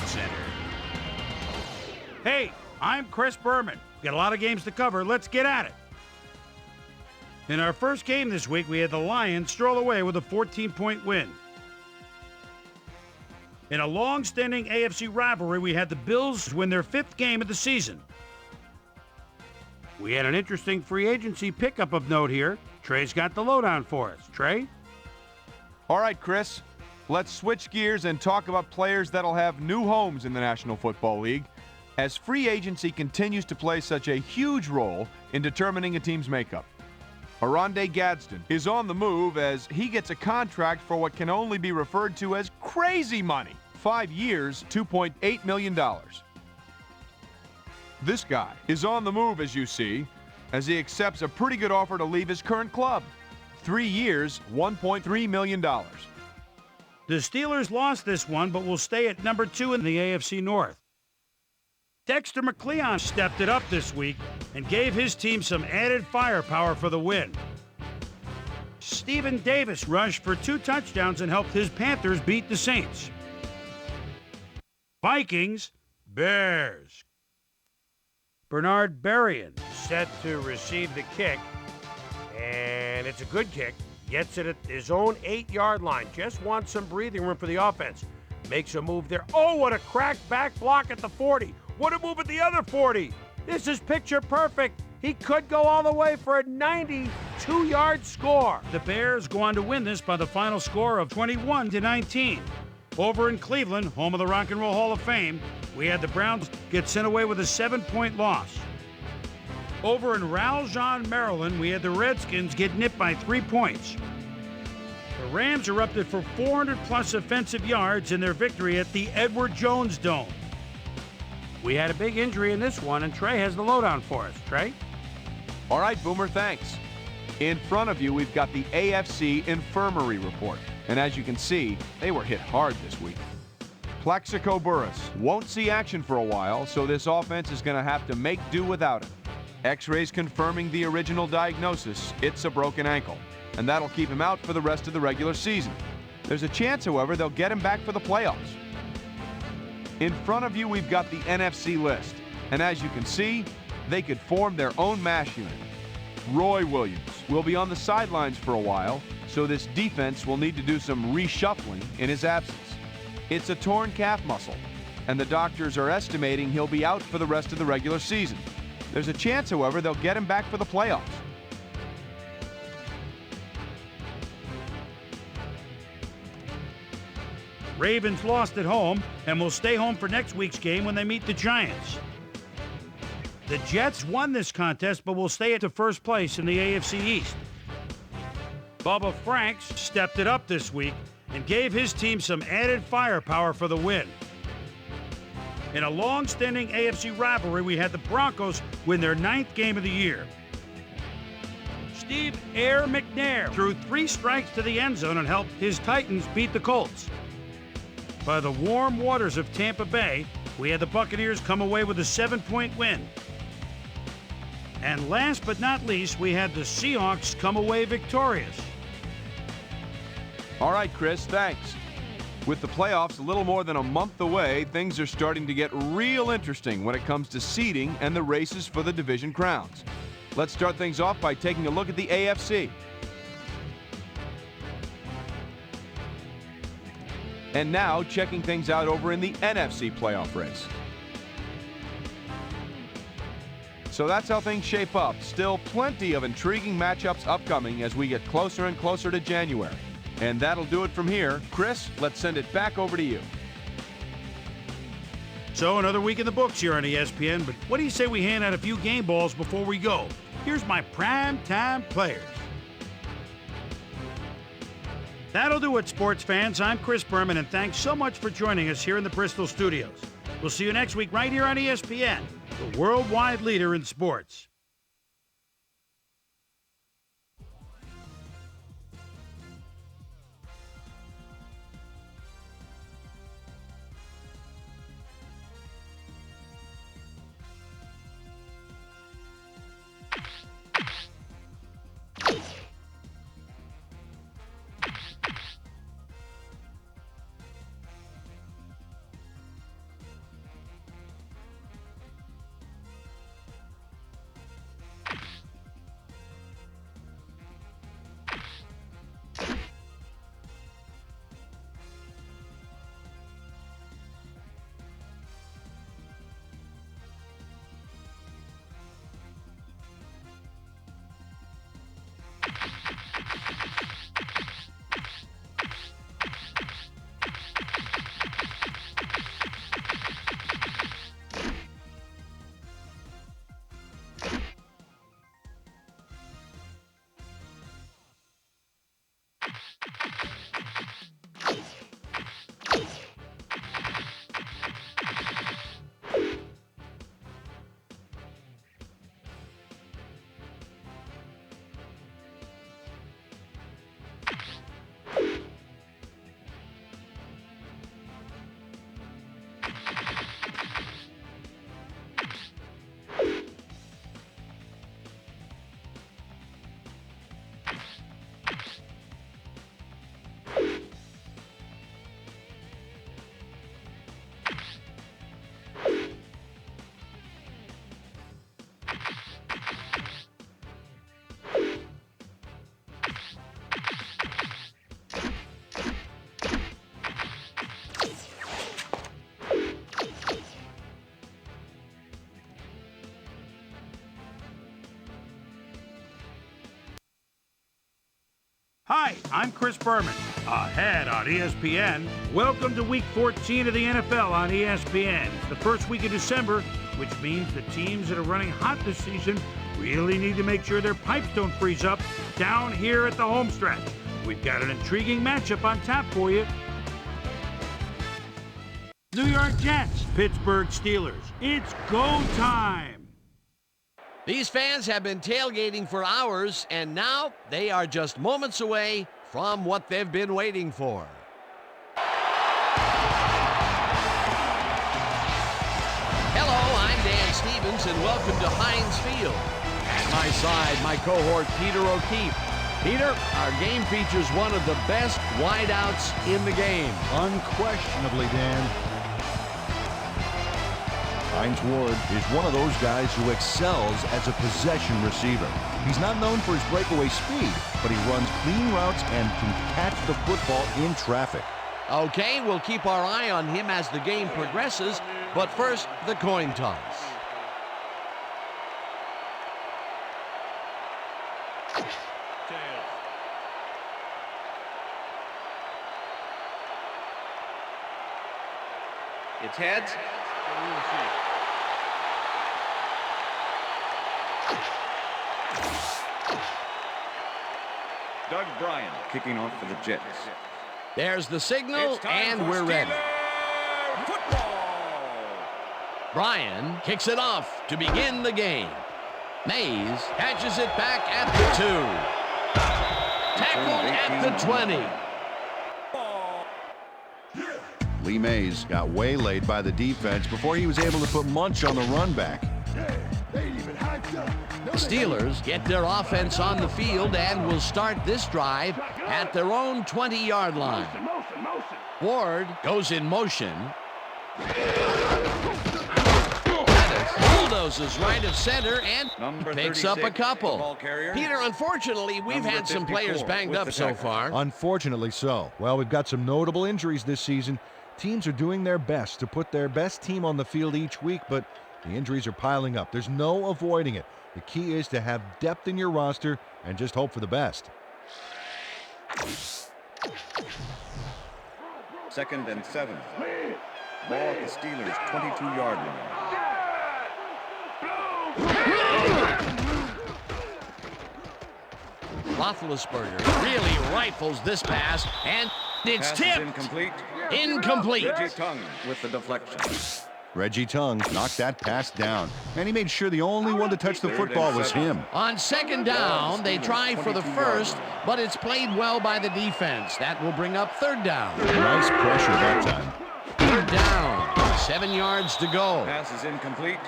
Center. Hey, I'm Chris Berman. Got a lot of games to cover. Let's get at it. In our first game this week, we had the Lions stroll away with a 14-point win. In a long-standing AFC rivalry, we had the Bills win their 5th game of the season. We had an interesting free agency pickup of note here. Trey's got the lowdown for us. Trey? All right, Chris. Let's switch gears and talk about players that'll have new homes in the National Football League, as free agency continues to play such a huge role in determining a team's makeup. Oronde Gadsden is on the move as he gets a contract for what can only be referred to as crazy money. 5 years, $2.8 million. This guy is on the move, as you see, as he accepts a pretty good offer to leave his current club. 3 years, $1.3 million. The Steelers lost this one, but will stay at number 2 in the AFC North. Dexter McCleon stepped it up this week and gave his team some added firepower for the win. Stephen Davis rushed for 2 touchdowns and helped his Panthers beat the Saints. Vikings, Bears. Bernard Berrien set to receive the kick, and it's a good kick. Gets it at his own 8-yard line. Just wants some breathing room for the offense. Makes a move there. Oh, what a cracked back block at the 40. What a move at the other 40. This is picture perfect. He could go all the way for a 92-yard score. The Bears go on to win this by the final score of 21-19. Over in Cleveland, home of the Rock and Roll Hall of Fame, we had the Browns get sent away with a 7-point loss. Over in Raljean, Maryland, we had the Redskins get nipped by 3 points. The Rams erupted for 400-plus offensive yards in their victory at the Edward Jones Dome. We had a big injury in this one, and Trey has the lowdown for us. Trey? All right, Boomer, thanks. In front of you, we've got the AFC Infirmary Report. And as you can see, they were hit hard this week. Plaxico Burress won't see action for a while, so this offense is going to have to make do without him. X-rays confirming the original diagnosis, it's a broken ankle, and that'll keep him out for the rest of the regular season. There's a chance, however, they'll get him back for the playoffs. In front of you, we've got the NFC list, and as you can see, they could form their own mash unit. Roy Williams will be on the sidelines for a while, so this defense will need to do some reshuffling in his absence. It's a torn calf muscle, and the doctors are estimating he'll be out for the rest of the regular season. There's a chance, however, they'll get him back for the playoffs. Ravens lost at home and will stay home for next week's game when they meet the Giants. The Jets won this contest but will stay at the first place in the AFC East. Bubba Franks stepped it up this week and gave his team some added firepower for the win. In a long-standing AFC rivalry, we had the Broncos win their 9th game of the year. Steve Air McNair threw 3 strikes to the end zone and helped his Titans beat the Colts. By the warm waters of Tampa Bay, we had the Buccaneers come away with a 7-point win. And last but not least, we had the Seahawks come away victorious. All right, Chris, thanks. With the playoffs a little more than a month away, things are starting to get real interesting when it comes to seeding and the races for the division crowns. Let's start things off by taking a look at the AFC. And now checking things out over in the NFC playoff race. So that's how things shape up. Still plenty of intriguing matchups upcoming as we get closer and closer to January. And that'll do it from here. Chris, let's send it back over to you. So another week in the books here on ESPN, but what do you say we hand out a few game balls before we go? Here's my primetime players. That'll do it, sports fans. I'm Chris Berman, and thanks so much for joining us here in the Bristol studios. We'll see you next week right here on ESPN, the worldwide leader in sports. Hi, I'm Chris Berman. Ahead on ESPN, welcome to Week 14 of the NFL on ESPN. It's the first week of December, which means the teams that are running hot this season really need to make sure their pipes don't freeze up down here at the home stretch. We've got an intriguing matchup on tap for you. New York Jets, Pittsburgh Steelers. It's go time. These fans have been tailgating for hours, and now they are just moments away from what they've been waiting for. Hello, I'm Dan Stevens, and welcome to Heinz Field. At my side, my cohort, Peter O'Keefe. Peter, our game features one of the best wideouts in the game. Unquestionably, Dan. Heinz Ward is one of those guys who excels as a possession receiver. He's not known for his breakaway speed, but he runs clean routes and can catch the football in traffic. Okay, we'll keep our eye on him as the game progresses, but first, the coin toss. It's heads. Doug Bryan kicking off for the Jets. There's the signal, and we're ready. Bryan kicks it off to begin the game. Mays catches it back at the 2. Tackled at the 20. Lee Mays got waylaid by the defense before he was able to put Munch on the run back. The Steelers get their offense on the field and will start this drive at their own 20-yard line. Ward goes in motion. Bulldozes right of center and picks up a couple. Peter, unfortunately, we've had some players banged up so far. Unfortunately so. Well, we've got some notable injuries this season. Teams are doing their best to put their best team on the field each week, but the injuries are piling up. There's no avoiding it. The key is to have depth in your roster and just hope for the best. 2nd and 7. Ball at the Steelers' 22-yard line. Roethlisberger really rifles this pass, and it's tipped. Incomplete. Incomplete. Reggie Tongue with the deflection. Reggie Tongue knocked that pass down, and he made sure the only one to touch the football was him. On 2nd down, they try for the first, but it's played well by the defense. That will bring up 3rd down. Nice pressure that time. 3rd down, 7 yards to go. Pass is incomplete.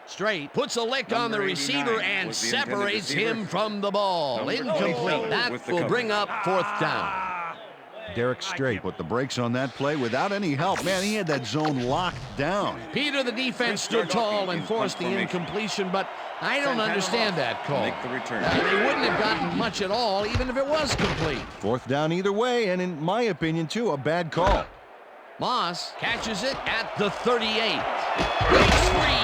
Straight puts a lick on the receiver and separates him from the ball. Incomplete. That will bring up 4th down. Derek Strait put the brakes on that play without any help. Man, he had that zone locked down. Peter, the defense stood tall and forced the incompletion, but I don't understand that call. Make the return. They wouldn't have gotten much at all, even if it was complete. 4th down either way, and in my opinion, too, a bad call. Moss catches it at the 38. Breaks free.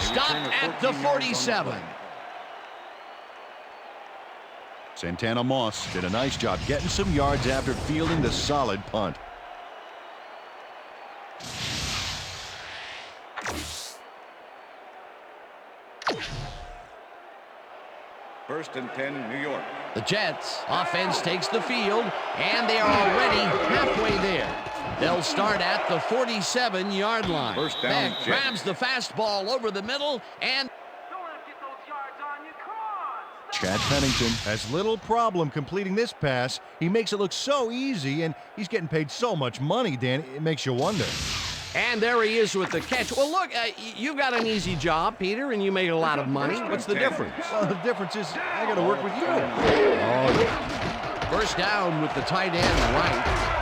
Stopped at the 47. Santana Moss did a nice job getting some yards after fielding the solid punt. First and 10, New York. The Jets offense takes the field, and they are already halfway there. They'll start at the 47-yard line. First down, Beck grabs the fastball over the middle, and Chad Pennington has little problem completing this pass. He makes it look so easy, and he's getting paid so much money, Dan, it makes you wonder. And there he is with the catch. Well, look, you've got an easy job, Peter, and you make a lot of money. What's the difference? Well, the difference is I got to work with you. Oh, yeah. First down with the tight end right.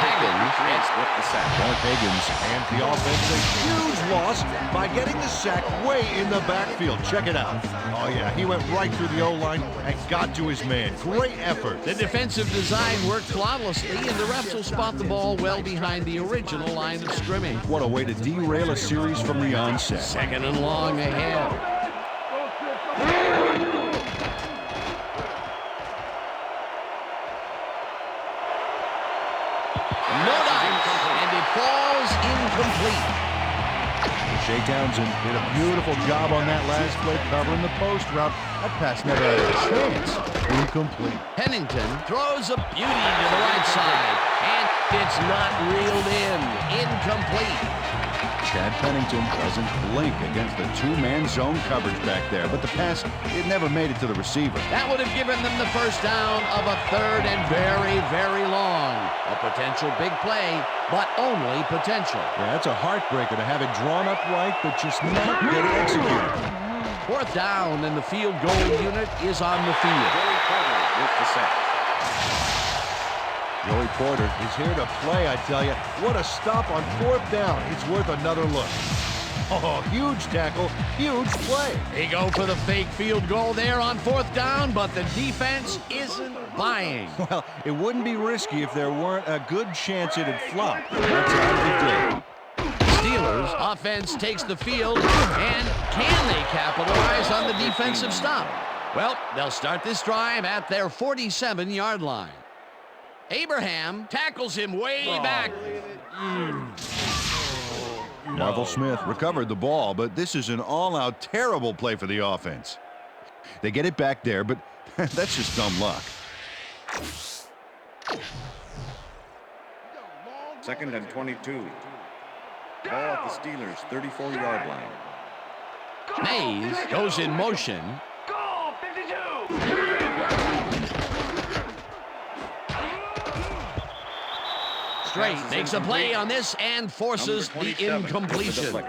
Higgins with the sack. Mark Higgins and the offense a huge loss by getting the sack way in the backfield. Check it out. Oh, yeah, he went right through the O-line and got to his man. Great effort. The defensive design worked flawlessly, and the refs will spot the ball well behind the original line of scrimmage. What a way to derail a series from the onset. 2nd and long ahead. Shea Townsend did a beautiful job on that last play covering the post route. That pass never had a chance. Incomplete. Pennington throws a beauty to the right side, and it's not reeled in. Incomplete. Chad Pennington doesn't blink against the two-man zone coverage back there, but the pass, it never made it to the receiver. That would have given them the first down of a third and very, very long. A potential big play, but only potential. Yeah, that's a heartbreaker to have it drawn up right, but just not get it executed. Fourth down, and the field goal unit is on the field. Joey Porter with the sack. Joey Porter is here to play, I tell you. What a stop on fourth down. It's worth another look. Oh, huge tackle, huge play. They go for the fake field goal there on fourth down, but the defense isn't buying. Well, it wouldn't be risky if there weren't a good chance it'd flop. That's how they did. Steelers offense takes the field, and can they capitalize on the defensive stop? Well, they'll start this drive at their 47-yard line. Abraham tackles him way back. Marvel Smith recovered the ball, but this is an all-out terrible play for the offense. They get it back there, but that's just dumb luck. Second and 22. Ball at the Steelers' 34-yard line. Mays goes in motion. Strait makes a play on this and forces the incompletion.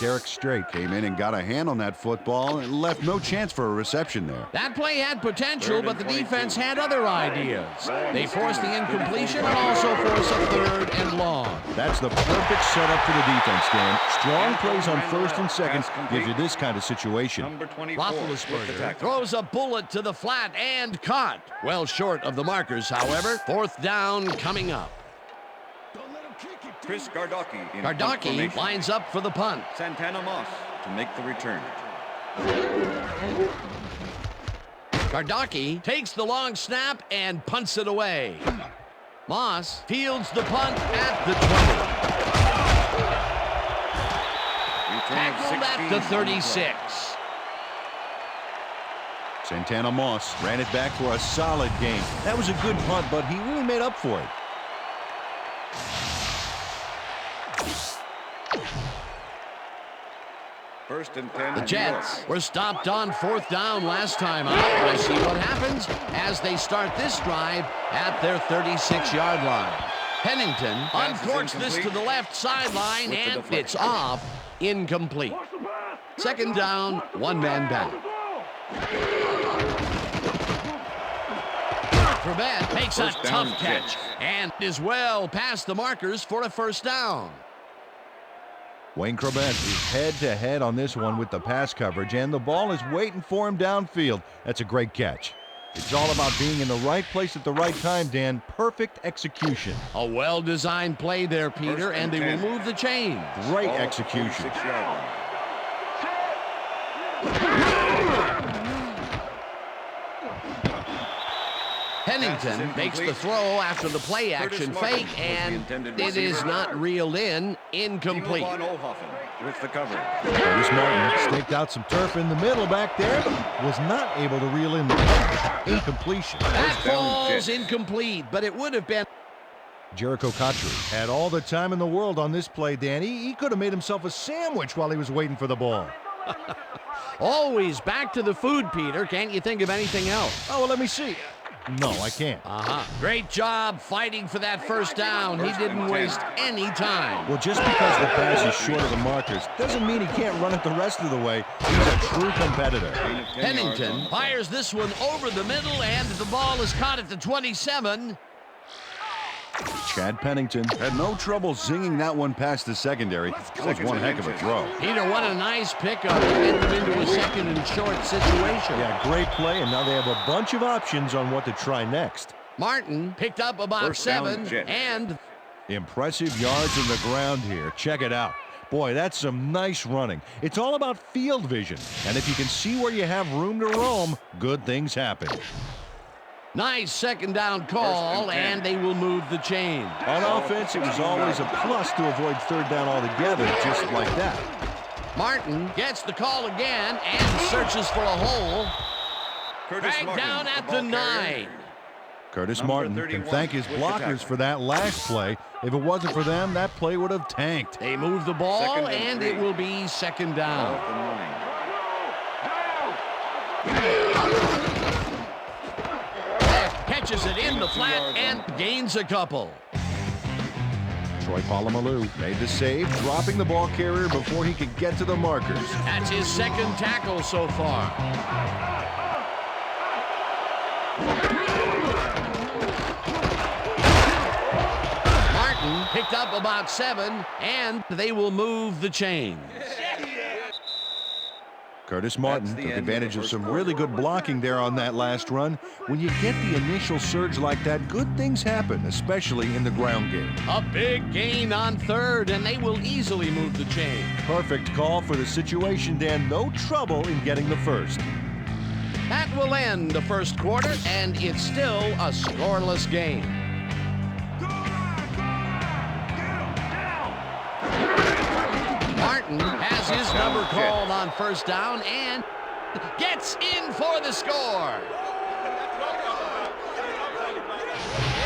Derek Strait came in and got a hand on that football and left no chance for a reception there. That play had potential, but the defense had other ideas. They forced the incompletion and also forced a third and long. That's the perfect setup for the defense, Dan. Strong plays on first and second gives you this kind of situation. Number 24 with the Roethlisberger tackle. throws a bullet to the flat and caught. Well short of the markers, however. Fourth down coming up. Chris Gardocki in punt Gardocki formation. lines up for the punt. Santana Moss to make the return. Gardocki takes the long snap and punts it away. Moss fields the punt at the 20. Return of Tackled 16 at the on play. 36. Santana Moss ran it back for a solid gain. That was a good punt, but he really made up for it. First and 10. The Jets were stopped on fourth down last time out. We'll see what happens as they start this drive at their 36-yard line. Pennington uncorks this to the left sideline, and it's off. Incomplete. Second down, one man back. Corbett makes a First down, tough catch and is well past the markers for a first down. Wayne Corbett is head-to-head on this one with the pass coverage, and the ball is waiting for him downfield. That's a great catch. It's all about being in the right place at the right time, Dan. Perfect execution. A well-designed play there, Peter, and they will move the chains. Great Ball at the execution. 46-yard line. Pennington makes the throw after the play-action fake, and it is not reeled in. Incomplete. Van Ohoffen with the cover. Curtis Martin staked out some turf in the middle back there, but was not able to reel in the coverage. Incompletion. That First down, falls Jets. incomplete, but it would have been. Jericho Cotchery had all the time in the world on this play, Danny. He could have made himself a sandwich while he was waiting for the ball. Always back to the food, Peter. Can't you think of anything else? Oh, well, let me see. No, I can't. Great job fighting for that first down. He didn't waste any time. Well, just because the pass is short of the markers doesn't mean he can't run it the rest of the way. He's a true competitor. Gain of 10 yards Pennington on play. fires this one over the middle, and the ball is caught at the 27. Chad Pennington had no trouble zinging that one past the secondary. That was one heck of a throw. Peter, what a nice pickup to get them into a second and short situation. Yeah, great play, and now they have a bunch of options on what to try next. Martin picked up about First down, 7, Jets. and Impressive yards in the ground here. Check it out. Boy, that's some nice running. It's all about field vision, and if you can see where you have room to roam, good things happen. nice second down call, First and 10. and they will move the chain. On offense, it was always a plus to avoid third down altogether, just like that. Martin gets the call again and searches for a hole. Curtis Dragged Martin, down at ball the carrier. 9. Curtis Number Martin can 31 thank his with the blockers tackle. for that last play. If it wasn't for them, that play would have tanked. They move the ball, Second and and 3. it will be second down. Fourth and 9. Catches it in the flat and gains a couple. Troy Polamalu made the save, dropping the ball carrier before he could get to the markers. That's his second tackle so far. Martin picked up about 7, and they will move the chains. Curtis Martin That's the took end of advantage the of first some quarter. really good blocking there on that last run. When you get the initial surge like that, good things happen, especially in the ground game. A big gain on third, and they will easily move the chain. Perfect call for the situation, Dan. No trouble in getting the first. That will end the first quarter, and it's still a scoreless game. Martin has his number called on first down and gets in for the score.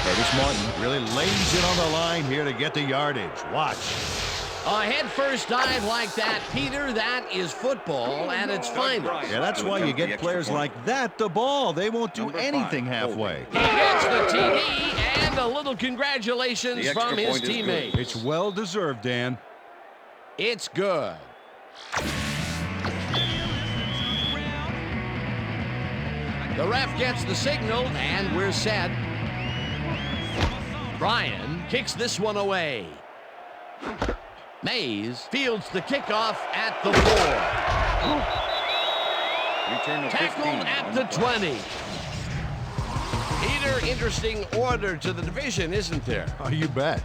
Curtis Martin really lays it on the line here to get the yardage. Watch. A head-first dive like that, Peter, that is football at its finest. Yeah, that's why you get players like that the ball. They won't do anything halfway. He gets the TD and a little congratulations The extra from his point is good. teammates. It's well deserved, Dan. It's good. The ref gets the signal, and we're set. Bryan kicks this one away. Mays fields the kickoff at the 4. Return of 15 Tackled at on the play. 20. Peter, interesting order to the division, isn't there? Oh, you bet.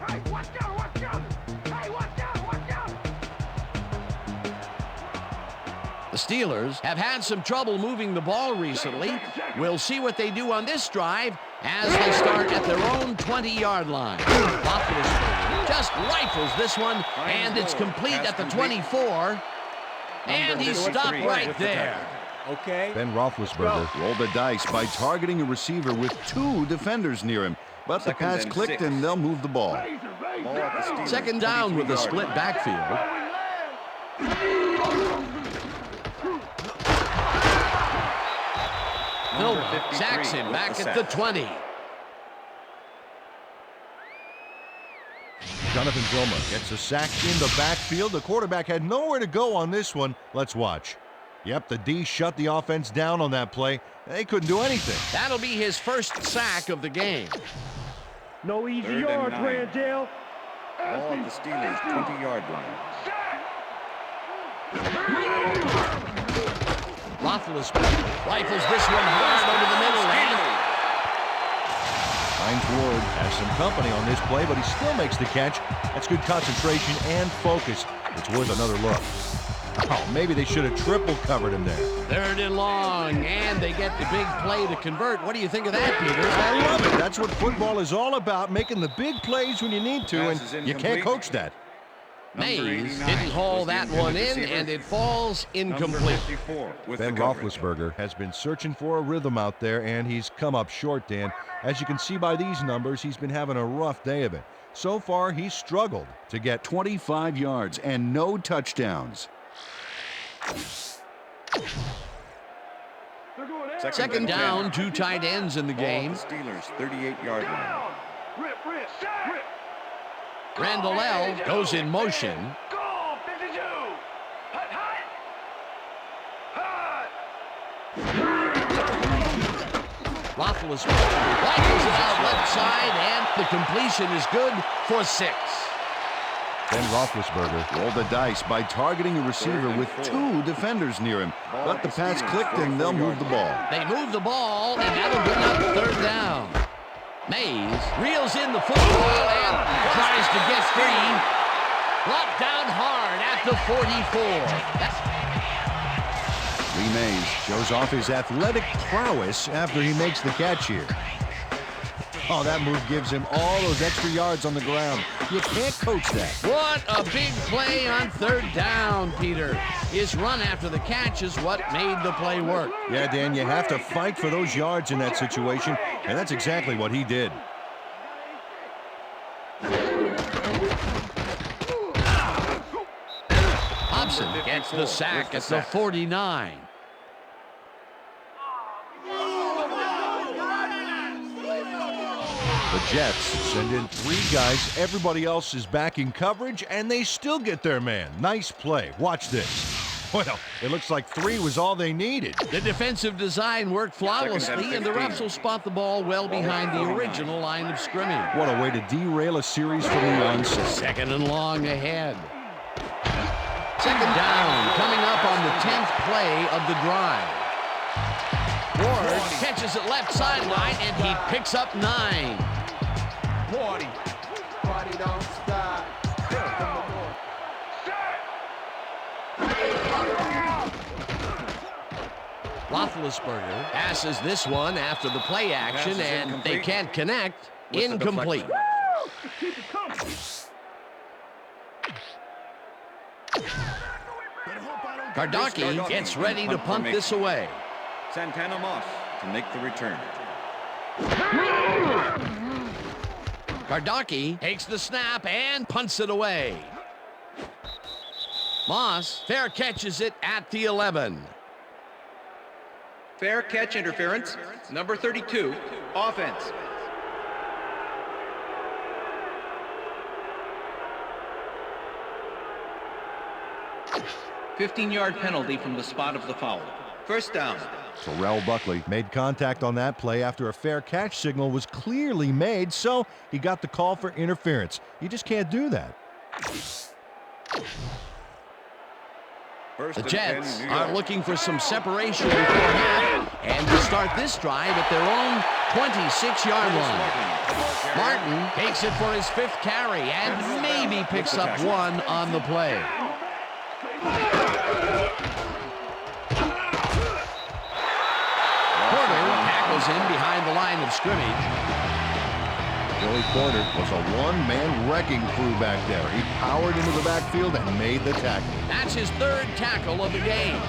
Hey, watch out, watch out! Hey, watch out, watch out! The Steelers have had some trouble moving the ball recently. We'll see what they do on this drive as they start at their own 20-yard line. Roethlisberger just rifles this one, and it's complete at the 24. And he's stopped right there. Okay. Ben Roethlisberger rolled the dice by targeting a receiver with 2 defenders near him. But the Second pass and clicked 6. and they'll move the ball. Ball at the Steelers' Second down with a 23-yard split line. backfield. Number Philma 53 sacks him with back the at the sack. 20. Jonathan Philma gets a sack in the backfield. The quarterback had nowhere to go on this one. Let's watch. Yep, the D shut the offense down on that play. They couldn't do anything. That'll be his first sack of the game. No easy Third and yards, 9. Randall. Ball at the Steelers' 20-yard line. Roethlisberger rifles this one hard over the middle and Hines Ward has some company on this play, but he still makes the catch. That's good concentration and focus. It's worth another look. Oh, maybe they should have triple covered him there. third and long, and they get the big play to convert. What do you think of that, Peter? I love it. That's what football is all about, making the big plays when you need to, Pass is and you can't incomplete. coach that. Number Mays 89 didn't haul was the that intended one in, receiver. and it falls Number incomplete. 54 with Ben the coverage. Roethlisberger has been searching for a rhythm out there, and he's come up short, Dan. As you can see by these numbers, he's been having a rough day of it. So far, he's struggled to get 25 yards and no touchdowns. Second down, 2 tight ends in the Ball at game. the Steelers' 38-yard line. Rip, rip. Randall L. goes in motion. Go, 52. Hut, hut. Roethlisberger rifles it out left side, and the completion is good for 6. Ben Roethlisberger Rolled the dice by targeting a receiver with 2 defenders near him. But the pass clicked and they'll move the ball. They move the ball, and that'll bring up third down. Mays reels in the football and tries to get free. Brought down hard at the 44. Lee Mays shows off his athletic prowess after he makes the catch here. Oh, that move gives him all those extra yards on the ground. You can't coach that. What a big play on third down, Peter. His run after the catch is what made the play work. Yeah, Dan, you have to fight for those yards in that situation, and that's exactly what he did. Hobson gets the sack at the 49. The Jets send in 3 guys. Everybody else is back in coverage, and they still get their man. Nice play. Watch this. Well, it looks like 3 was all they needed. The defensive design worked flawlessly, and the refs will spot the ball well behind the original line of scrimmage. What a way to derail a series from the onset. Second and long ahead. Second down, coming up on the 10th play of the drive. Ward catches it left sideline, and he picks up 9. Party don't stop. Roethlisberger passes this one after the play action, and they can't connect. Incomplete. Kardaki gets ready to punt this away. Santana Moss to make the return. Kardaki takes the snap and punts it away. Moss fair catches it at the 11. Fair catch interference, number 32, offense. "15-yard penalty from the spot of the foul. First down." Terrell Buckley made contact on that play after a fair catch signal was clearly made, so he got the call for interference. You just can't do that. First The and Jets 10, New are York. looking for some separation before half, and to start this drive at their own 26-yard line. Martin takes it for his 5th carry and maybe picks up 1 on the play. Porter tackles him behind the line of scrimmage. Joey Porter was a one-man wrecking crew back there. He powered into the backfield and made the tackle. That's his 3rd tackle of the game.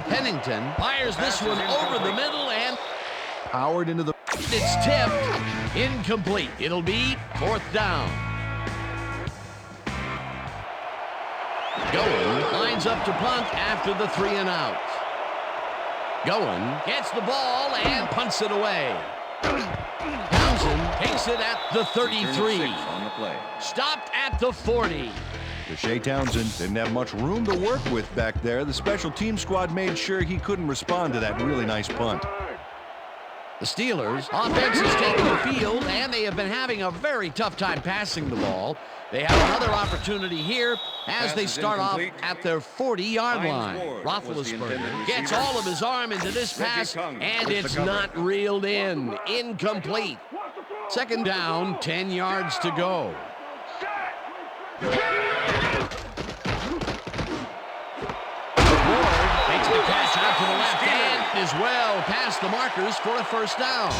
Pennington fires this one over the middle, and Powered into the... it's tipped. Incomplete. It'll be 4th down. Goen lines up to punt after the 3 and out. Goen gets the ball and punts it away. Townsend takes it at the 33. On the play. Stopped at the 40. Deshae Townsend didn't have much room to work with back there. The special team squad made sure he couldn't respond to that really nice punt. The Steelers' offense is taking the field, and they have been having a very tough time passing the ball. They have another opportunity here as they start off at their 40-yard line. Roethlisberger gets all of his arm into this pass, and it's not reeled in. Incomplete. Second down, 10 yards to go. Ward takes the catch out to the left and is well past the markers for a first down.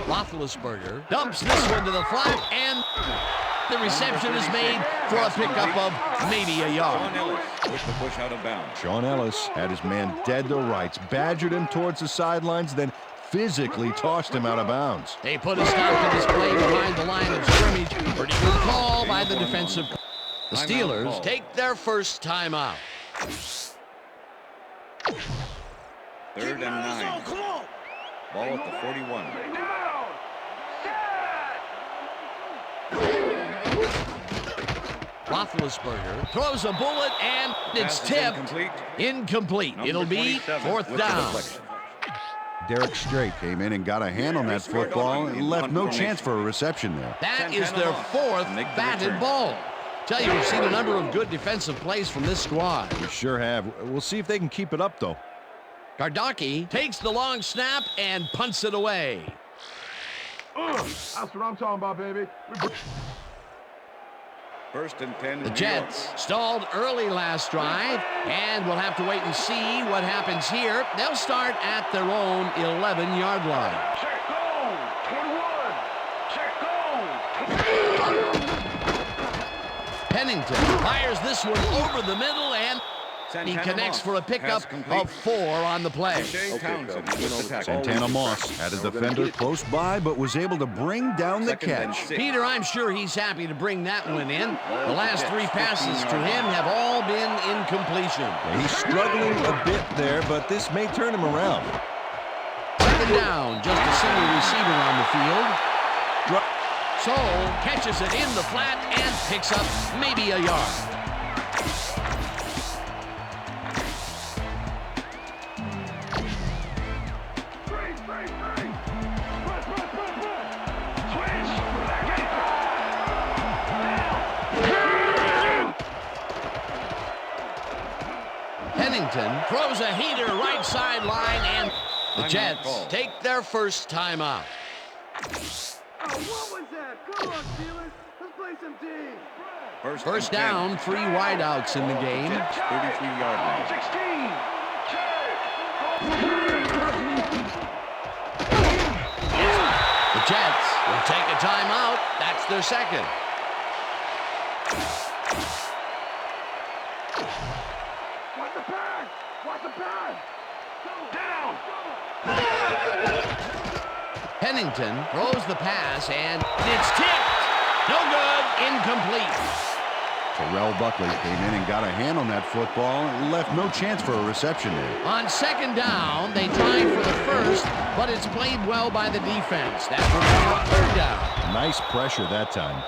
Roethlisberger dumps this one to the flat, and the reception is made for a pickup of maybe a yard. Sean Ellis with the push out of bounds. Sean Ellis had his man dead to rights, badgered him towards the sidelines, then physically tossed him out of bounds. They put a stop to this play behind the line of scrimmage. Pretty good call by the defensive. The Steelers take their first timeout. 3rd and 9. Ball at the 41. Roethlisberger throws a bullet, and it's Pass is tipped. incomplete. It'll Number be 27 4th with the down. deflection. Derek Strait came in and got a hand on that football and left no chance for a reception there. That is their 4th batted ball. Tell you, we've seen a number of good defensive plays from this squad. We sure have. We'll see if they can keep it up, though. Gardocki takes the long snap and punts it away. That's what I'm talking about, baby. First and 10. The Jets stalled early last drive, and we'll have to wait and see what happens here. They'll start at their own 11-yard line. Check go. 21. Check go. Pennington fires this one over the middle, and he connects for a pickup of 4 on the play. Santana Moss had a defender close by, but was able to bring down the catch. Peter, I'm sure he's happy to bring that one in. The last 3 passes to him have all been incompletion. He's struggling a bit there, but this may turn him around. Second down, just a single receiver on the field. Soul catches it in the flat and picks up maybe a yard. Pennington throws a heater right sideline, and the Jets take their first timeout. Oh, what was that? Come on, Steelers. Let's play some D. First down, 3 wideouts in the game. 33-yard line. 16. The Jets will take a timeout. That's their second. Watch the pass. Watch the pass. Down. Pennington throws the pass, and it's tipped. No good. Incomplete. Terrell Buckley came in and got a hand on that football and left no chance for a reception there. On second down, they try for the first, but it's played well by the defense. That will be a third down. Nice pressure that time.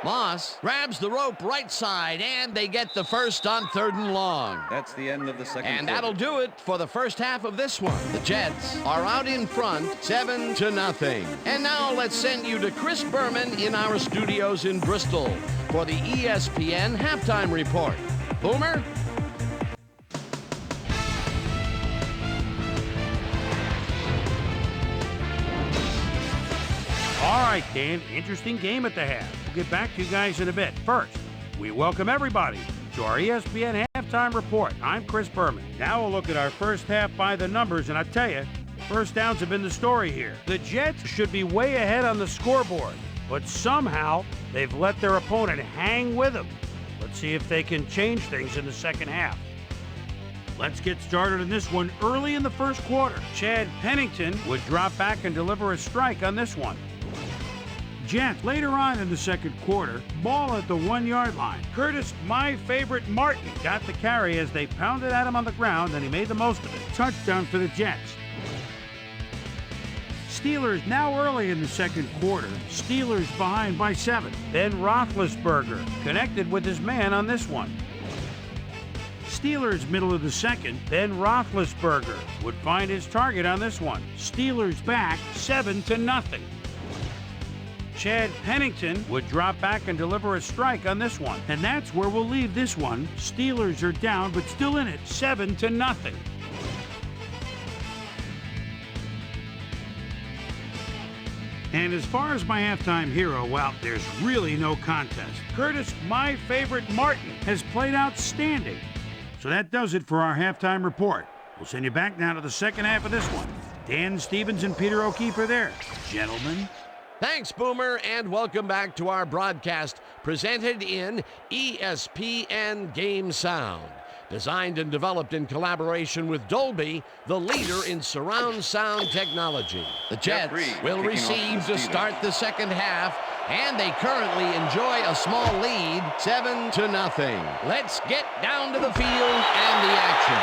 Moss grabs the rope right side, and they get the first on 3rd and long. That's the end of the second And quarter. that'll do it for the first half of this one. The Jets are out in front, 7-0. And now let's send you to Chris Berman in our studios in Bristol for the ESPN Halftime Report. Boomer? All right, Dan, interesting game at the half. We'll get back to you guys in a bit. First, we welcome everybody to our ESPN Halftime Report. I'm Chris Berman. Now we'll look at our first half by the numbers, and I tell you, first downs have been the story here. The Jets should be way ahead on the scoreboard, but somehow they've let their opponent hang with them. Let's see if they can change things in the second half. Let's get started in this one early in the first quarter. Chad Pennington would drop back and deliver a strike on this one. Jets later on in the second quarter, ball at the 1-yard line. Curtis, my favorite Martin, got the carry as they pounded at him on the ground, and he made the most of it. Touchdown for the Jets. Steelers now early in the second quarter. Steelers behind by 7. Ben Roethlisberger connected with his man on this one. Steelers middle of the second. Ben Roethlisberger would find his target on this one. Steelers back 7-0. Chad Pennington would drop back and deliver a strike on this one. And that's where we'll leave this one. Steelers are down, but still in it, 7-0. And as far as my halftime hero, well, there's really no contest. Curtis, my favorite Martin, has played outstanding. So that does it for our halftime report. We'll send you back now to the second half of this one. Dan Stevens and Peter O'Keefe are there. Gentlemen. Thanks, Boomer, and welcome back to our broadcast presented in ESPN Game Sound. Designed and developed in collaboration with Dolby, the leader in surround sound technology. The Jets will receive to start the second half, and they currently enjoy a small lead, 7-0. Let's get down to the field and the action.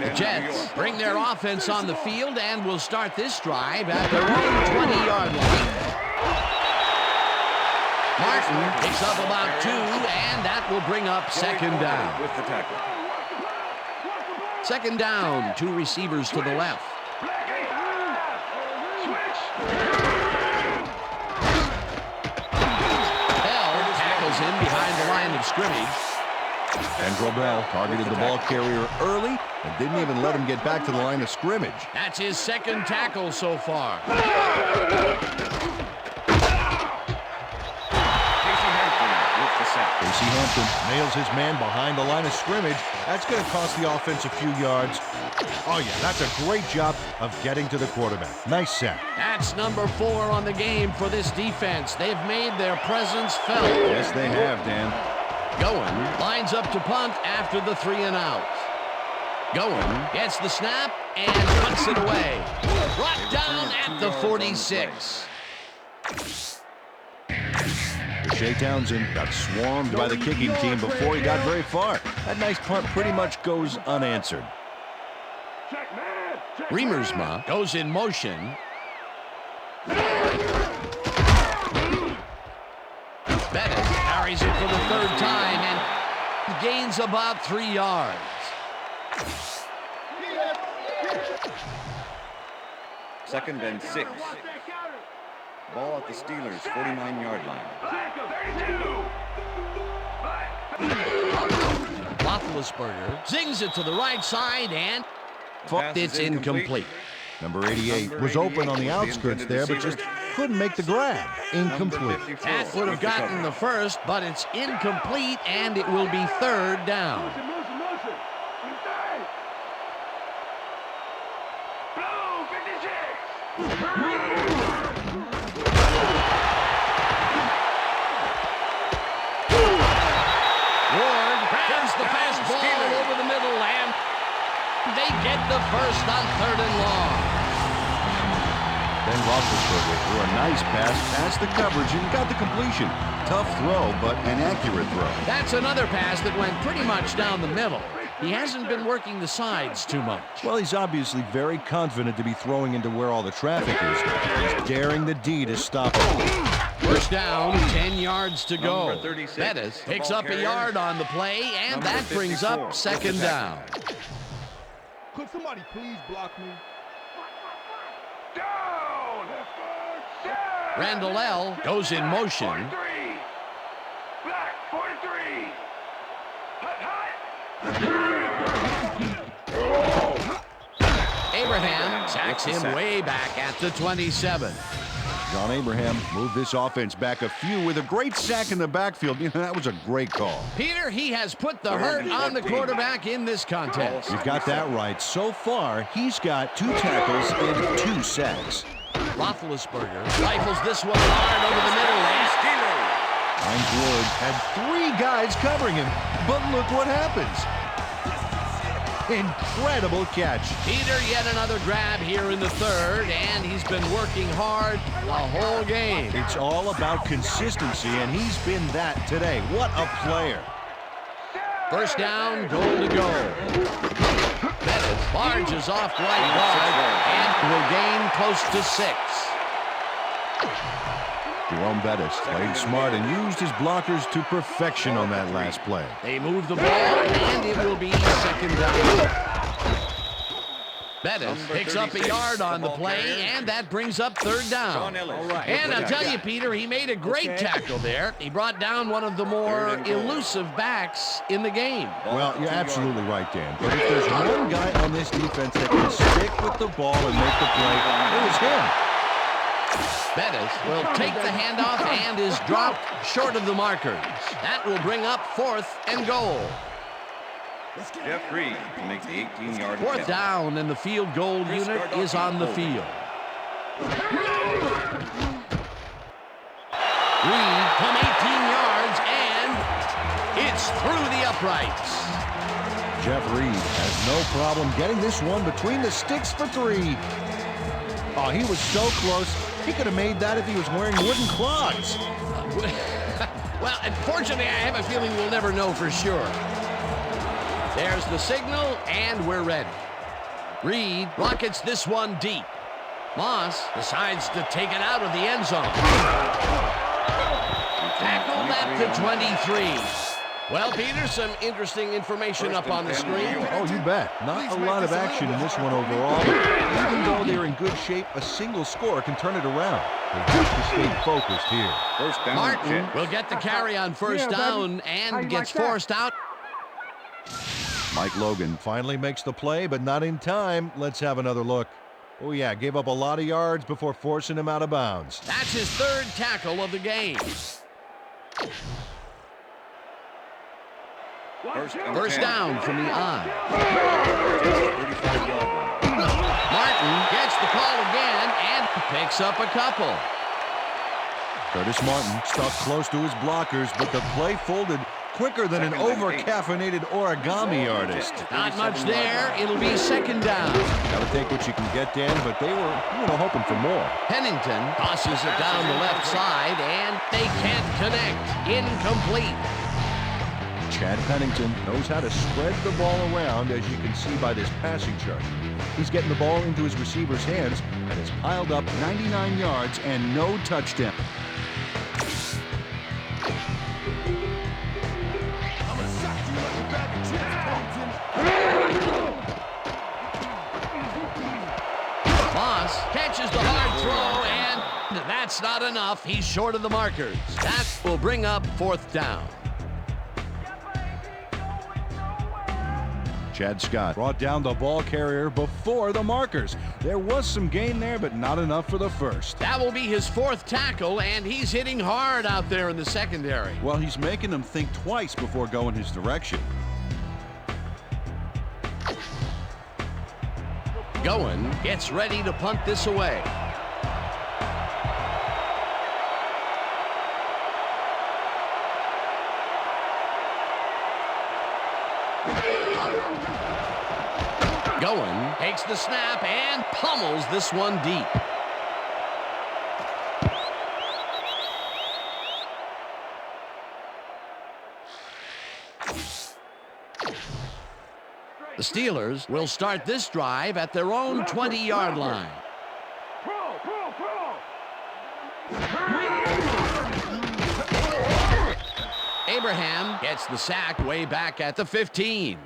The Jets bring their offense on the field and will start this drive at their own 20-yard line. Martin picks up about 2, and that will bring up second down. With the tackle. Second down, 2 receivers to the left. Bell tackles tackles him behind the line of scrimmage. And Grobel targeted the ball carrier early and didn't even let him get back to the line of scrimmage. That's his second tackle so far. Casey Hampton nails his man behind the line of scrimmage. That's going to cost the offense a few yards. Oh, yeah, that's a great job of getting to the quarterback. Nice sack. That's number 4 on the game for this defense. They've made their presence felt. Yes, they have, Dan. Going, lines up to punt after the 3 and out. Going, gets the snap and puts it away. Brought down at the 46. Shea Townsend got swarmed by the kicking team before he got very far. That nice punt pretty much goes unanswered. Riemersma goes in motion. Bennett carries it for the 3rd time and gains about 3 yards. Second and 6. Ball at the Steelers' 49-yard line. Roethlisberger zings it to the right side and it's incomplete. Number 88 was open on the outskirts there, but just couldn't make the grab. Incomplete. That would have gotten the first, but it's incomplete, and it will be 3rd down. Ward grabs the fastball over the middle, and they get the first on 3rd and long. Then Roethlisberger threw a nice pass past the coverage and got the completion. Tough throw, but an accurate throw. That's another pass that went pretty much down the middle. He hasn't been working the sides too much. Well, he's obviously very confident to be throwing into where all the traffic is. He's daring the D to stop it. First down, 10 yards to go. Bettis picks up a yard on the play, and that brings up 2nd down. Could somebody please block me? Randall L. goes in motion. Black 43. Abraham sacks him way back at the 27. John Abraham moved this offense back a few with a great sack in the backfield. You know, that was a great call. Peter, he has put the hurt on the quarterback in this contest. You've got that right. So far, he's got 2 tackles and 2 sacks. Roethlisberger rifles this one hard over the middle. Hines Ward had 3 guys covering him, but look what happens. Incredible catch. Peter, yet another grab here in the 3rd, and he's been working hard the whole game. It's all about consistency, and he's been that today. What a player. First down, goal to go. Bettis barges off right guard and will gain close to 6. Jerome Bettis played smart and used his blockers to perfection on that last play. They move the ball, and it will be 2nd down. Bettis picks up a yard on the play, and that brings up 3rd down. And I'll tell you, Peter, he made a great tackle there. He brought down one of the more elusive backs in the game. Well, you're absolutely right, Dan. But if there's one guy on this defense that can stick with the ball and make the play, it was him. Bettis will take the handoff and is dropped short of the markers. That will bring up 4th and goal. Jeff Reed makes the 18-yard 4th down, and the field goal unit is on the field. Reed from 18 yards, and it's through the uprights. Jeff Reed has no problem getting this one between the sticks for 3. Oh, he was so close. He could have made that if he was wearing wooden clogs. Well, unfortunately, I have a feeling we'll never know for sure. There's the signal, and we're ready. Reed rockets this one deep. Moss decides to take it out of the end zone. Tackled at the 23. Well, Peter, some interesting information up on the screen. Oh, you bet. Not a lot of action in this one overall. Even though they're in good shape, a single score can turn it around. They have to stay focused here. First down, Martin Jets. will get the carry on first down and gets forced out. Mike Logan finally makes the play, but not in time. Let's have another look. Oh, yeah, gave up a lot of yards before forcing him out of bounds. That's his third tackle of the game. First down from the eye. Martin gets the call again and picks up a couple. Curtis Martin stuck close to his blockers, but the play folded quicker than an over-caffeinated origami artist. Not much there. It'll be second down. Gotta take what you can get, Dan, but they were, hoping for more. Pennington tosses it down the left side, and they can't connect. Incomplete. Chad Pennington knows how to spread the ball around, as you can see by this passing chart. He's getting the ball into his receiver's hands and has piled up 99 yards and no touchdown. Moss catches the hard throw, and that's not enough. He's short of the markers. That will bring up fourth down. Chad Scott brought down the ball carrier before the markers. There was some gain there, but not enough for the first. That will be his fourth tackle, and he's hitting hard out there in the secondary. Well, he's making them think twice before going his direction. Goen gets ready to punt this away. Goen takes the snap and pummels this one deep. The Steelers will start this drive at their own 20-yard line. Abraham gets the sack way back at the 15.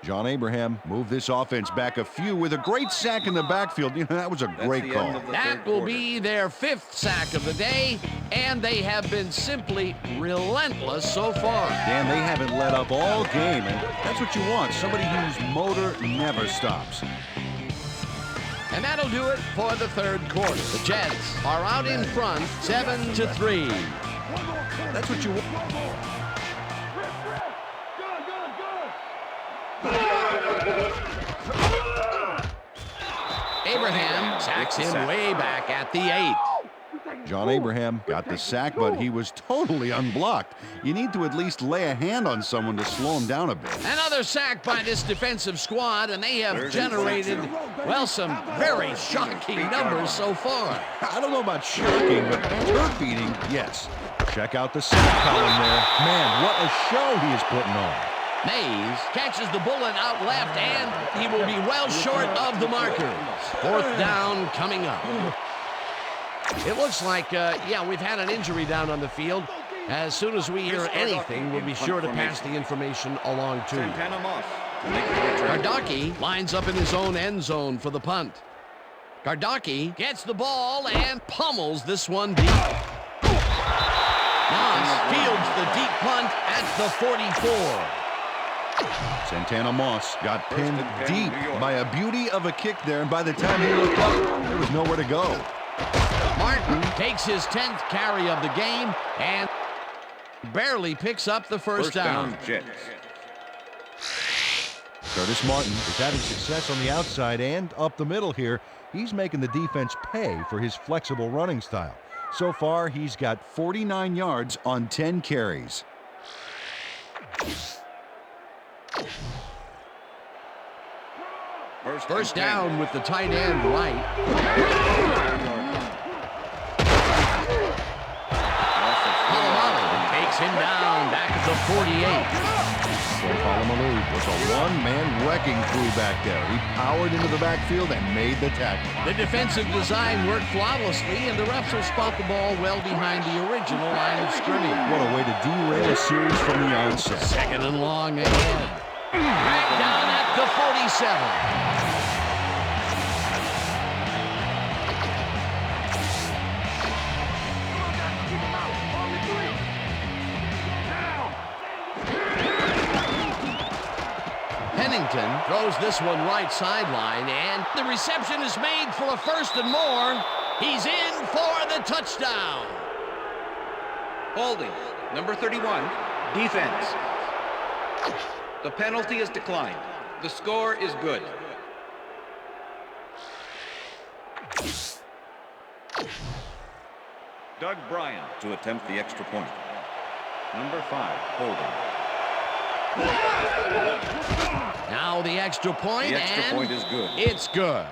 John Abraham moved this offense back a few with a great sack in the backfield. That was a great call. That will be their fifth sack of the day, and they have been simply relentless so far. Dan, they haven't let up all game, and that's what you want, somebody whose motor never stops. And that'll do it for the third quarter. The Jets are out in front, 7-3. That's what you want. Abraham sacks him way back at the 8. John Abraham got the sack, but he was totally unblocked. You need to at least lay a hand on someone to slow him down a bit. Another sack by this defensive squad, and they have generated, well, some very shocking numbers so far. I don't know about shocking, but turf-eating, yes. Check out the sack column there. Man, what a show he is putting on. Mays catches the bullet out left, and he will be well short of the markers. Fourth down coming up. It looks like, we've had an injury down on the field. As soon as we hear anything, we'll be sure to pass the information along to you. Gardocki lines up in his own end zone for the punt. Gardocki gets the ball and pummels this one deep. Moss fields the deep punt at the 44. Santana Moss got pinned deep by a beauty of a kick there, and by the time he looked up, there was nowhere to go. Martin takes his 10th carry of the game and barely picks up the first down. Jets. Curtis Martin is having success on the outside and up the middle here. He's making the defense pay for his flexible running style. So far, he's got 49 yards on 10 carries. First down with the tight end right. Polamalu takes him down back at the 48. Polamalu was a one-man wrecking crew back there. He powered into the backfield and made the tackle. The defensive design worked flawlessly, and the refs will spot the ball well behind the original line of scrimmage. What a way to derail a series from the onset. Second and long ahead. Back down at the 47. Pennington throws this one right sideline, and the reception is made for a first and more. He's in for the touchdown. Holding. Number 31. Defense. The penalty is declined. The score is good. Doug Bryan to attempt the extra point. Number 5, holding. Now the extra point, The extra and point is good. It's good.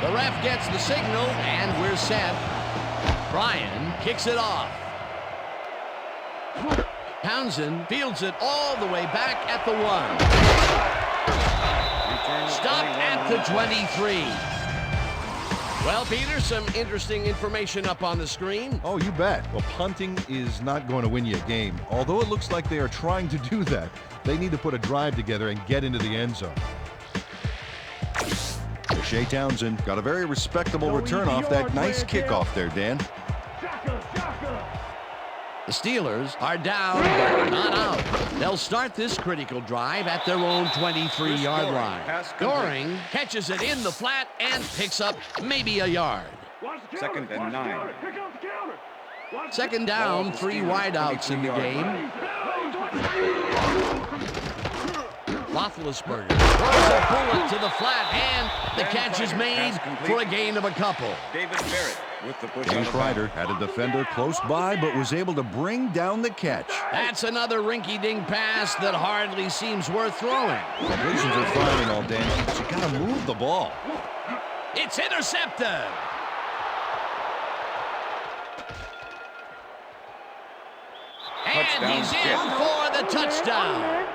The ref gets the signal, and we're set. Bryan kicks it off. Townsend fields it all the way back at the 1. Stopped at the 23. Well, Peter, some interesting information up on the screen. Oh, you bet. Well, punting is not going to win you a game. Although it looks like they are trying to do that, they need to put a drive together and get into the end zone. Shea Townsend got a very respectable return off that nice kickoff there, Dan. The Steelers are down, but not out. They'll start this critical drive at their own 23-yard line. Goring catches it in the flat and picks up maybe a yard. Second and 9. Second down, 3 wideouts in the game. Roethlisberger throws a bullet to the flat, and the catch is made for a gain of a couple. David Barrett with the push. Dan Kreider had a defender close by, but was able to bring down the catch. That's another rinky-dink pass that hardly seems worth throwing. Completions are fine and all, Dan, but you gotta move the ball. It's intercepted. And he's in for the touchdown.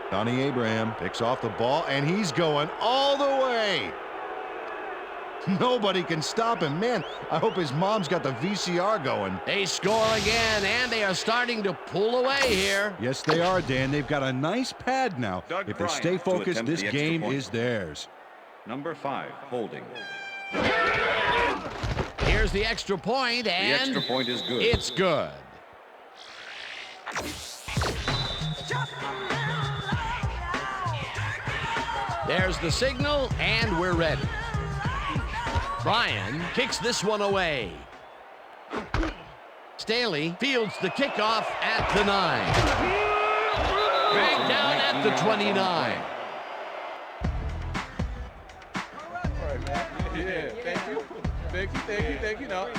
Donnie Abraham picks off the ball, and he's going all the way. Nobody can stop him. Man, I hope his mom's got the VCR going. They score again, and they are starting to pull away here. Yes, they are, Dan. They've got a nice pad now. Doug If they Bryan stay to focused, attempt this the extra game point. is theirs. Number 5, holding. Here's the extra point, The and extra point is good. it's good. There's the signal, and we're ready. Bryan kicks this one away. Staley fields the kickoff at the 9. Back down at the 29. Thank you. No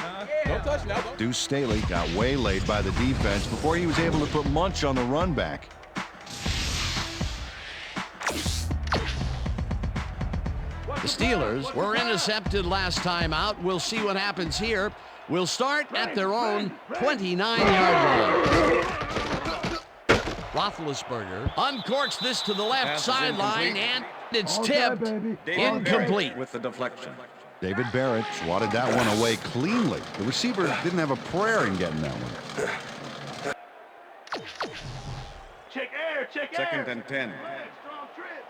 touch now. Deuce Staley got waylaid by the defense before he was able to put Munch on the run back. The Steelers were intercepted last time out. We'll see what happens here. We'll start at their own 29-yard line. Roethlisberger uncorks this to the left sideline, and it's tipped. Incomplete. With the deflection. David Barrett swatted that one away cleanly. The receiver didn't have a prayer in getting that one. Second and 10.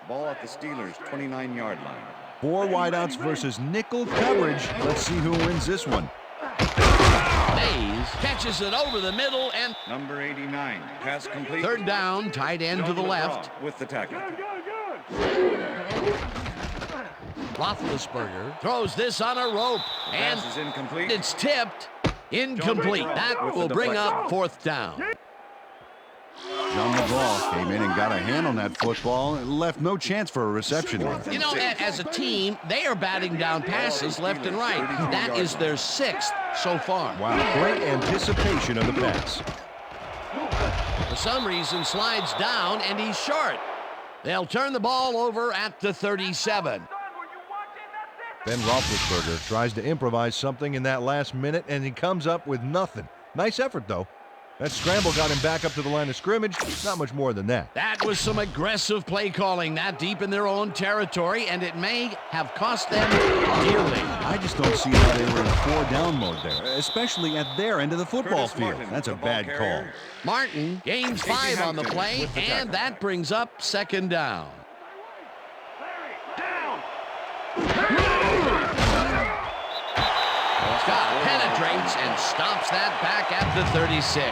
Ball at the Steelers' 29-yard line. 4 wideouts versus nickel coverage. Let's see who wins this one. Mays catches it over the middle, and Number 89, pass complete. third down, tight end to the left. With the tackle. Roethlisberger throws this on a rope, and Pass is incomplete. it's tipped. Incomplete. That will bring up fourth down. John McGraw came in and got a hand on that football and left no chance for a reception. You know, as a team, they are batting down passes left and right. That is their 6th so far. Wow, great anticipation of the pass. For some reason, slides down, and he's short. They'll turn the ball over at the 37. Ben Roethlisberger tries to improvise something in that last minute, and he comes up with nothing. Nice effort, though. That scramble got him back up to the line of scrimmage. Not much more than that. That was some aggressive play calling that deep in their own territory, and it may have cost them dearly. I just don't see how they were in 4-down mode there, especially at their end of the football field. That's a bad call. Martin gains 5 on the play, and that brings up 2nd down. Scott penetrates and stops that back at the 36.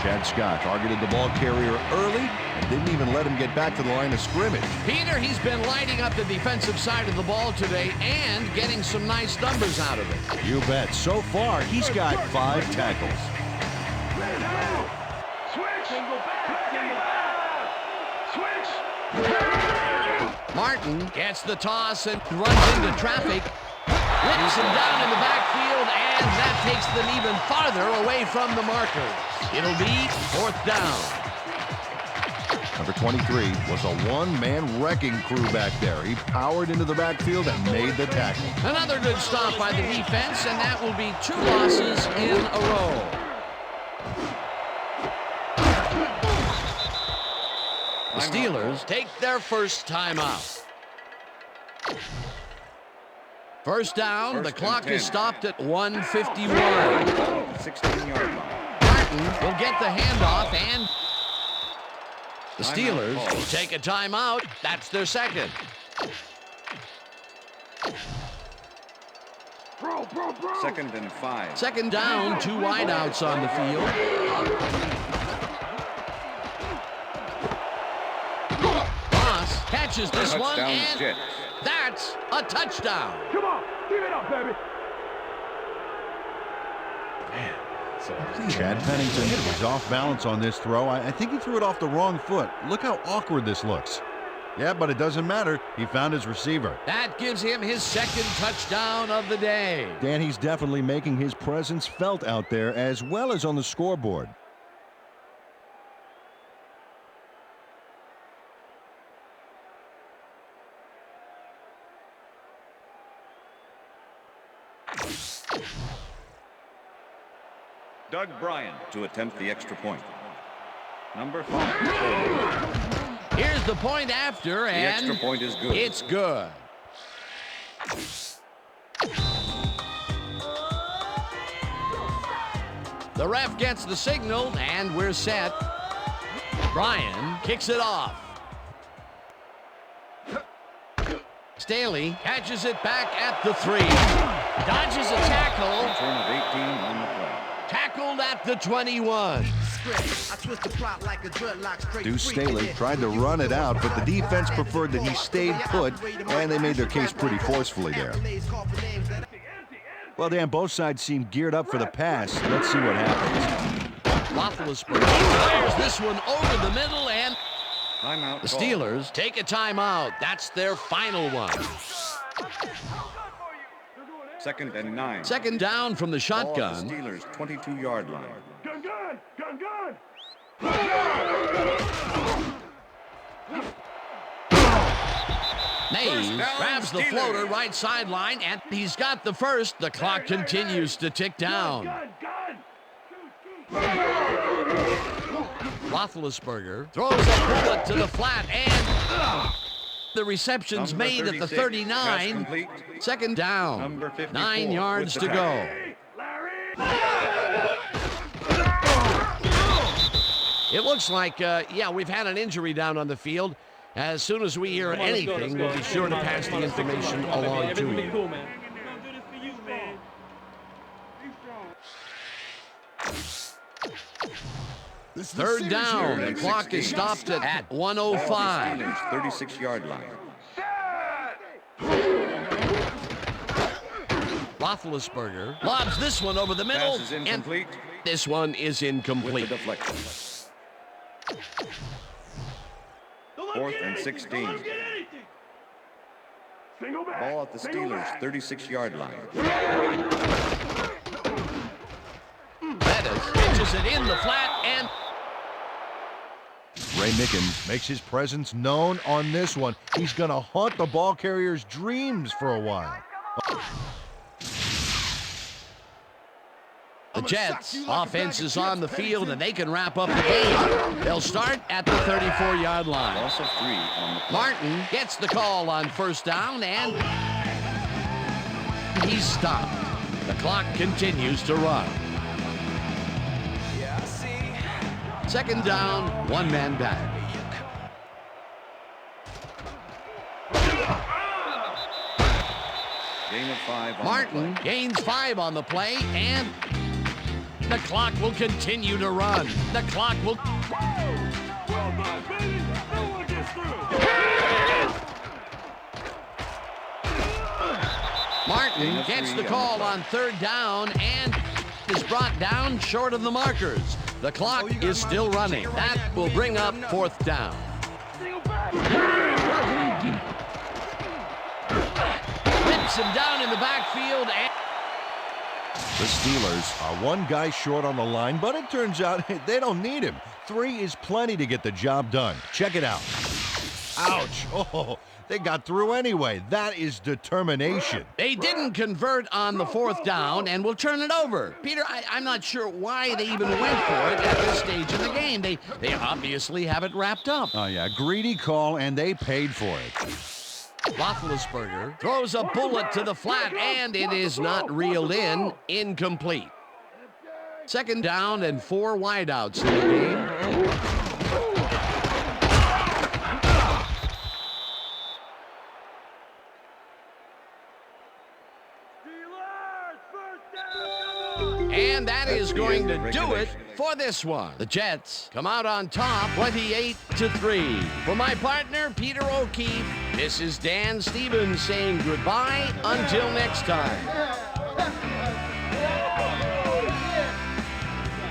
Chad Scott targeted the ball carrier early and didn't even let him get back to the line of scrimmage. Peter, he's been lighting up the defensive side of the ball today and getting some nice numbers out of it. You bet. So far, he's got 5 tackles. Martin gets the toss and runs into traffic. Whips him down in the backfield, and that takes them even farther away from the markers. It'll be 4th down. Number 23 was a one-man wrecking crew back there. He powered into the backfield and made the tackle. Another good stop by the defense, and that will be 2 losses in a row. The Steelers take their first timeout. First down, the clock is stopped at 1:51. 16-yard line. Martin will get the handoff, and the Steelers will take a timeout. That's their second. Second and 5. Second down, 2 wideouts on the field. Ross catches this one, and Jets. that's a touchdown. Come on, give it up, baby. Chad Pennington was off balance on this throw. I think he threw it off the wrong foot. Look how awkward this looks. Yeah, but it doesn't matter. He found his receiver. That gives him his 2nd touchdown of the day. Dan, he's definitely making his presence felt out there as well as on the scoreboard. Doug Bryan to attempt the extra point. Number 5. Here's the point after, and the extra point is good. It's good. The ref gets the signal, and we're set. Bryan kicks it off. Staley catches it back at the 3. Dodges a tackle. Return of 18 on the play. Tackled at the 21. Deuce Staley tried to run it out, but the defense preferred that he stayed put, and they made their case pretty forcefully there. Well, Dan, both sides seem geared up for the pass. Let's see what happens. Roethlisberger fires this one over the middle, and Timeout the call. Steelers take a timeout. That's their final one. Second and 9. Second down from the Ball shotgun. at the Steelers' 22-yard line. Gun, gun, gun, gun. Mays down, grabs the Steelers. floater right sideline, and he's got the first. The clock continues to tick down. Gun, gun. Roethlisberger throws a bullet to the flat, and the reception's Number made at the 36, pass 39. complete. Second down. Number 54 9 yards with to the go. tackle. It looks like, yeah, we've had an injury down on the field. As soon as we hear anything, we'll be sure to pass the information along to you. Third down. The clock is stopped at 1:05. Steelers' 36-yard line. Roethlisberger lobs this one over the middle, Pass is and incomplete this one is with the incomplete. deflection. 4th and 16. Ball at the Steelers' 36-yard line. Pettis pitches it in the flat, and Ray Mickens makes his presence known on this one. He's going to haunt the ball carrier's dreams for a while. The Jets offense is on the field, and they can wrap up the game. They'll start at the 34-yard line. Loss of 3 on the play. Martin gets the call on first down, and he's stopped. The clock continues to run. Second down, one-man back. Gain of 5 on Martin the play. gains 5 on the play, and the clock will continue to run. The clock will... Martin gets the call on third down and is brought down short of the markers. The clock is still running. That will bring up fourth down. Hits him down in the backfield, and The Steelers are one guy short on the line, but it turns out they don't need him. 3 is plenty to get the job done. Check it out. Ouch. Oh, they got through anyway. That is determination. they didn't convert on the fourth down and will turn it over. Peter, I'm not sure why they even went for it at this stage of the game. They obviously have it wrapped up. Oh, yeah, greedy call, and they paid for it. Roethlisberger throws a bullet to the flat, and it is not reeled in. Incomplete. Second down and 4 wideouts in the game. And that is going to do it for this one. The Jets come out on top 28-3. For my partner, Peter O'Keefe, this is Dan Stevens saying goodbye until next time.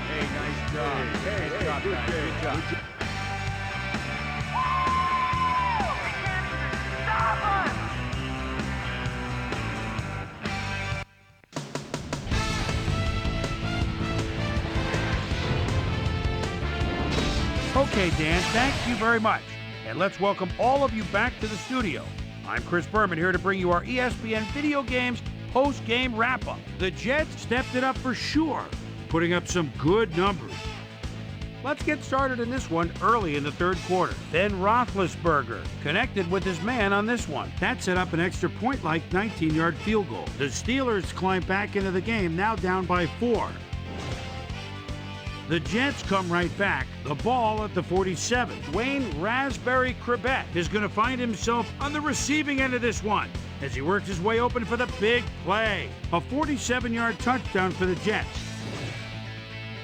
Hey, nice job. Hey, good job, guys. Good job. Okay, Dan, thank you very much. And let's welcome all of you back to the studio. I'm Chris Berman here to bring you our ESPN Video Games post-game wrap-up. The Jets stepped it up for sure, putting up some good numbers. Let's get started in this one early in the third quarter. Ben Roethlisberger connected with his man on this one. That set up an extra point-like 19-yard field goal. The Steelers climb back into the game, now down by 4. The Jets come right back. The ball at the 47. Wayne Raspberry Crabette is going to find himself on the receiving end of this one as he works his way open for the big play. A 47-yard touchdown for the Jets.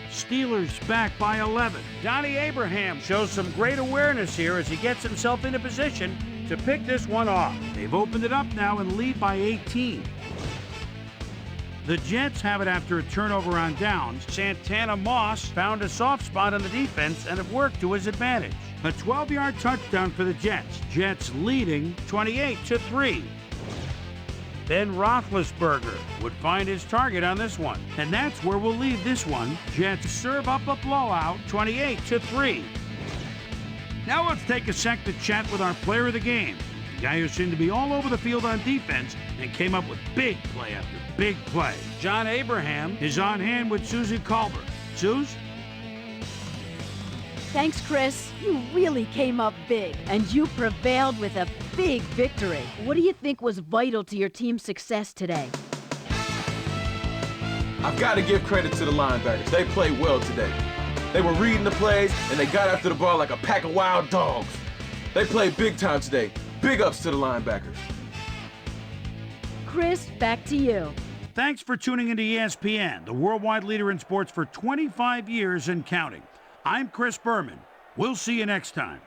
Steelers back by 11. Donnie Abraham shows some great awareness here as he gets himself into position to pick this one off. They've opened it up now and lead by 18. The Jets have it after a turnover on downs. Santana Moss found a soft spot on the defense and have worked to his advantage. A 12-yard touchdown for the Jets. Jets leading 28-3. Ben Roethlisberger would find his target on this one. And that's where we'll leave this one. Jets serve up a blowout, 28-3. Now let's take a sec to chat with our player of the game. The guy who seemed to be all over the field on defense and came up with big play after big play. John Abraham is on hand with Susie Colbert. Suze? Thanks, Chris. You really came up big, and you prevailed with a big victory. What do you think was vital to your team's success today? I've got to give credit to the linebackers. They played well today. They were reading the plays, and they got after the ball like a pack of wild dogs. They played big time today. Big ups to the linebackers. Chris, back to you. Thanks for tuning into ESPN, the worldwide leader in sports for 25 years and counting. I'm Chris Berman. We'll see you next time.